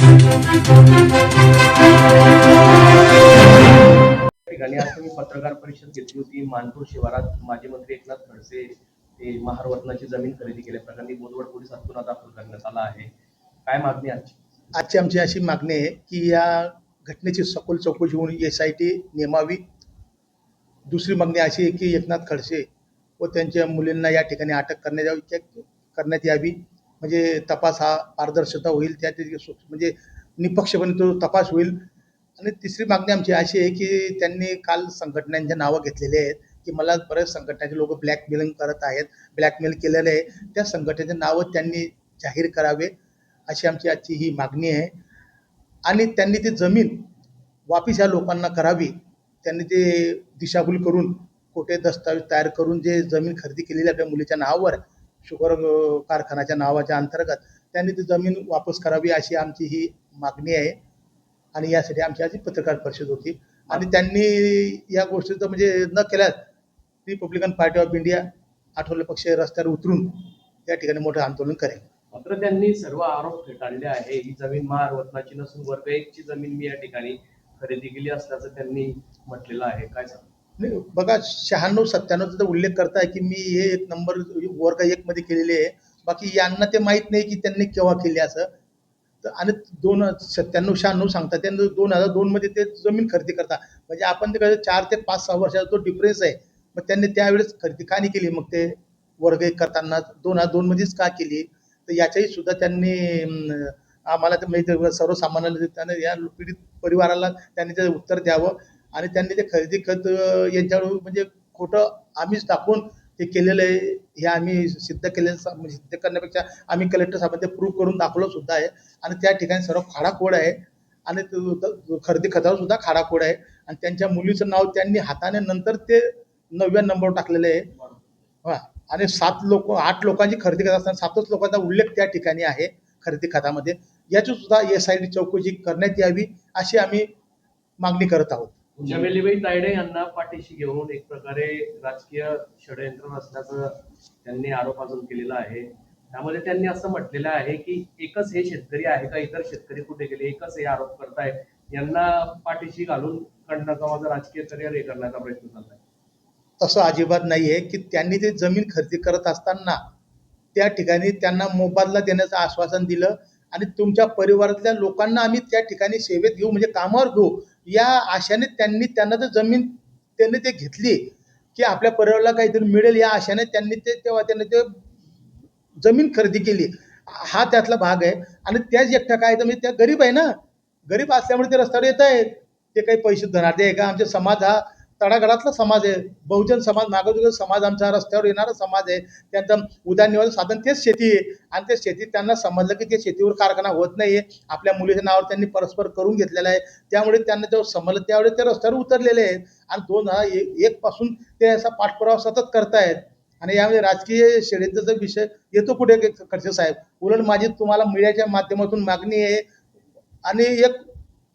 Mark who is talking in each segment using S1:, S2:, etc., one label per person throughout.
S1: ठिकाणी आज तुम्ही पत्रकार परिषद घेतली होती. मानपूर शिवारात माजी मंत्री एकनाथ खडसे हे महारवतनाची जमीन खरेदी केल्याप्रकरणी बोदवड पोलीस हातून दाखल करण्यात आला आहे. काय मागणी आजची
S2: आमची अशी मागणी आहे की या घटनेची सखोल चौकशी होऊन SIT नेमावी. दुसरी मागणी अशी आहे की एकनाथ खडसे व त्यांच्या मुलींना या ठिकाणी अटक करण्यात यावी. म्हणजे तपास हा पारदर्शकता होईल, त्या म्हणजे निपक्षपणे तो तपास होईल. आणि तिसरी मागणी आमची अशी आहे की त्यांनी काल संघटनांच्या नावं घेतलेली आहेत की मला बरेच संघटनाचे लोक ब्लॅकमेलिंग करत आहेत, ब्लॅकमेल केलेलं आहे. त्या संघटनेचे नावं त्यांनी जाहीर करावे अशी आमची आजची ही मागणी आहे. आणि त्यांनी ती जमीन वापिस या लोकांना करावी. त्यांनी ते दिशाभूल करून खोटे दस्तावेज तयार करून जे जमीन खरेदी केलेली आपल्या मुलीच्या नावावर शुगर कारखान्याच्या नावाच्या अंतर्गत त्यांनी ती जमीन वापस करावी अशी आमची ही मागणी आहे. आणि यासाठी आमची आज पत्रकार परिषद होती. आणि त्यांनी या गोष्टीचं म्हणजे न केल्यास Republican party of India Athawale पक्ष रस्त्यावर उतरून त्या ठिकाणी मोठं आंदोलन करेल.
S1: मात्र त्यांनी सर्व आरोप फेटाळले आहे. ही जमीन महारवतनाची नसून वर्ग 1 ची जमीन मी या ठिकाणी खरेदी केली असल्याचं त्यांनी म्हटलेलं आहे. काय सांग?
S2: नाही बघा, 96-97चा उल्लेख करताय की मी हे 1 नंबर वर्ग 1 मध्ये केलेले आहे. बाकी यांना ते माहीत नाही की त्यांनी केव्हा केले असं. आणि 97-96 सांगतात, त्यांनी 2002 मध्ये ते जमीन खरेदी करता. म्हणजे आपण ते 4 ते 5-6 वर्षाचा तो डिफरन्स आहे. मग त्यांनी त्यावेळेस खरेदी का नाही केली? मग ते वर्ग 1 करताना 2002 मध्येच का केली? तर याच्याही सुद्धा त्यांनी आम्हाला तर म्हणजे सर्वसामान्याला त्यांनी या पीडित परिवाराला त्यांनी ते उत्तर द्यावं. आणि त्यांनी ते खरेदी खत यांच्यावर म्हणजे खोटं आम्हीच दाखवून ते केलेलं आहे हे आम्ही सिद्ध केलेलं, सिद्ध करण्यापेक्षा आम्ही कलेक्टर साहेबांना ते प्रूव्ह करून दाखवलं सुद्धा आहे. आणि त्या ठिकाणी सर्व खाडाखोड आहे. आणि खरेदी खतावर सुद्धा खाडाखोड आहे. आणि त्यांच्या मुलीचं नाव त्यांनी हाताने नंतर ते 9व्या नंबरवर टाकलेलं आहे. हां. आणि 8 लोकांची खरेदी करत असताना 7च लोकांचा उल्लेख त्या ठिकाणी आहे खरेदी खतामध्ये. याची सुद्धा SIT चौकशी करण्यात यावी अशी आम्ही मागणी करत आहोत.
S1: चमेलीबाई तायडे यांना पाठीशी घेऊन एक प्रकारे राजकीय षडयंत्र असल्याचं त्यांनी आरोप अजून केलेला आहे. त्यामध्ये त्यांनी असं म्हटलेलं आहे की एकच हे शेतकरी आहे का, इतर शेतकरी कुठे गेले, एकच हे आरोप करतायत. यांना पाठीशी घालून खंडनाचा माझा राजकीय करिअर हे करण्याचा प्रयत्न चाललाय.
S2: तसं अजिबात नाहीये की त्यांनी ते जमीन खरेदी करत असताना त्या ठिकाणी त्यांना मोबदला देण्याचं आश्वासन दिलं. आणि तुमच्या परिवारातल्या लोकांना आम्ही त्या ठिकाणी सेवेत घेऊ, म्हणजे कामावर घेऊ, या आशेने त्यांना तर जमीन त्यांनी ते घेतली की आपल्या परिवाराला काहीतरी मिळेल या आशेने त्यांनी ते जमीन खरेदी केली. हा त्यातला भाग आहे. आणि त्याच एकट्या काय तर म्हणजे त्या गरीब आहे ना, गरीब असल्यामुळे ते रस्त्यावर येत आहेत. ते काही पैसे धनाढ्य आहे का? आमचा समाज हा तळागाळातला समाज आहे. बहुजन समाज, मागासवर्गीय समाज आमचा रस्त्यावर येणारा समाज आहे. त्यांचं उदरनिर्वाहाचं साधन तेच शेती आहे. आणि त्या शेतीत त्यांना समजलं की ते शेतीवर कारखाना होत नाही आहे, आपल्या मुलीच्या नावावर त्यांनी परस्पर करून घेतलेलं आहे. त्यामुळे त्यांना जेव्हा समजलं त्यावेळेस ते रस्त्यावर उतरलेले आहेत. आणि 2001 पासून ते असा पाठपुरावा सतत करतायत. आणि यामध्ये राजकीय षडयंत्राचा विषय येतो कुठे खडसे साहेब? उलट माझी तुम्हाला मीडियाच्या माध्यमातून मागणी आहे आणि एक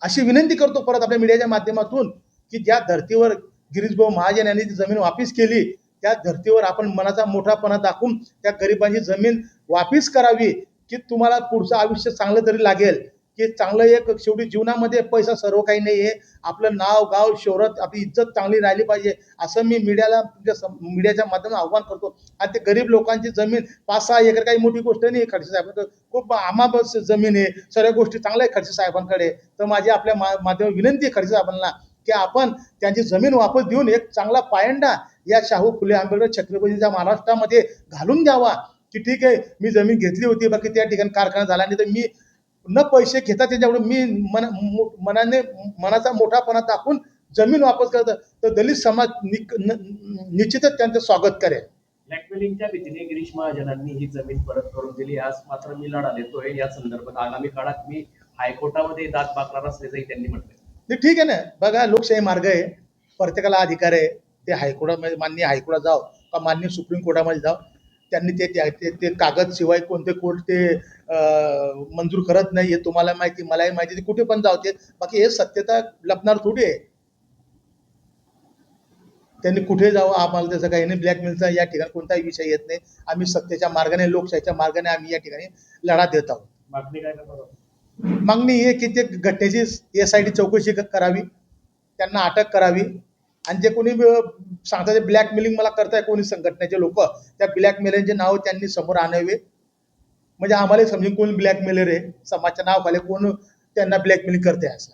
S2: अशी विनंती करतो परत आपल्या मीडियाच्या माध्यमातून की ज्या धर्तीवर गिरीशभाऊ महाजन यांनी ती जमीन वापस केली, त्या धर्तीवर आपण मनाचा मोठापणा दाखवून त्या गरिबांची जमीन वापस करावी की तुम्हाला पुढचं आयुष्य चांगलं तरी लागेल. की चांगलं एक शेवटी जीवनामध्ये पैसा सर्व काही नाही आहे. आपलं नाव, गाव, शोहरत, आपली इज्जत चांगली राहिली पाहिजे असं मी मीडियाच्या माध्यमातून आव्हान करतो. आणि ते गरीब लोकांची जमीन 5-6 एकर काही मोठी गोष्ट नाही खडसे साहेबांकडे, खूप आमाबस जमीन आहे, सर्व गोष्टी चांगल्या आहे खडसे साहेबांकडे. तर माझी आपल्या माध्यमातून विनंती आहे खडसे साहेबांना की आपण त्यांची जमीन वापस देऊन एक चांगला पायंडा या शाहू फुले आंबेडकर छत्रपतींच्या महाराष्ट्रामध्ये घालून द्यावा. की ठीक आहे, मी जमीन घेतली होती, बाकी त्या ठिकाणी कारखाना झाला नाही, तर मी न पैसे घेता त्याच्यामुळे मी मनाचा मोठापणा दाखवून जमीन वापस करत, तर दलित समाज निश्चितच त्यांचं स्वागत करेल.
S1: ब्लॅकमेलिंगच्या भीतीने गिरीश महाजनांनी ही जमीन परत करून दिली. आज मात्र मी लढा देतोय. या संदर्भात आगामी काळात मी हायकोर्टामध्ये दाद मागणार असल्याचंही त्यांनी म्हटलंय.
S2: ठीक आहे ना, बघा लोकशाही मार्ग आहे, प्रत्येकाला अधिकार आहे. ते हायकोर्टामध्ये माननीय हायकोर्टात जाव का माननीय सुप्रीम कोर्टामध्ये जाव, त्यांनी ते कागद शिवाय कोणते कोर्ट ते मंजूर करत नाही हे तुम्हाला माहिती, मलाही माहिती. ते कुठे पण जावते, बाकी हे सत्यता लपणार थोडी आहे. त्यांनी कुठे जावं, आम्हाला त्याचं काही नाही. ब्लॅकमेलचा या ठिकाणी कोणताही विषय येत नाही. आम्ही सत्तेच्या मार्गाने, लोकशाहीच्या मार्गाने आम्ही या ठिकाणी लढा देत आहोत.
S1: मागणी काय करणार?
S2: मागणी ही आहे की ते घटनेची SIT चौकशी करावी, त्यांना अटक करावी आणि जे कोणी सांगतात ब्लॅकमेलिंग मला करताय कोणी संघटनेचे लोक, त्या ब्लॅकमेलरचे नाव त्यांनी समोर आणावे, म्हणजे आम्हाला समजून कोण ब्लॅकमेलर आहे, समाजच्या नावाखाली कोण त्यांना ब्लॅकमेलिंग करते असं.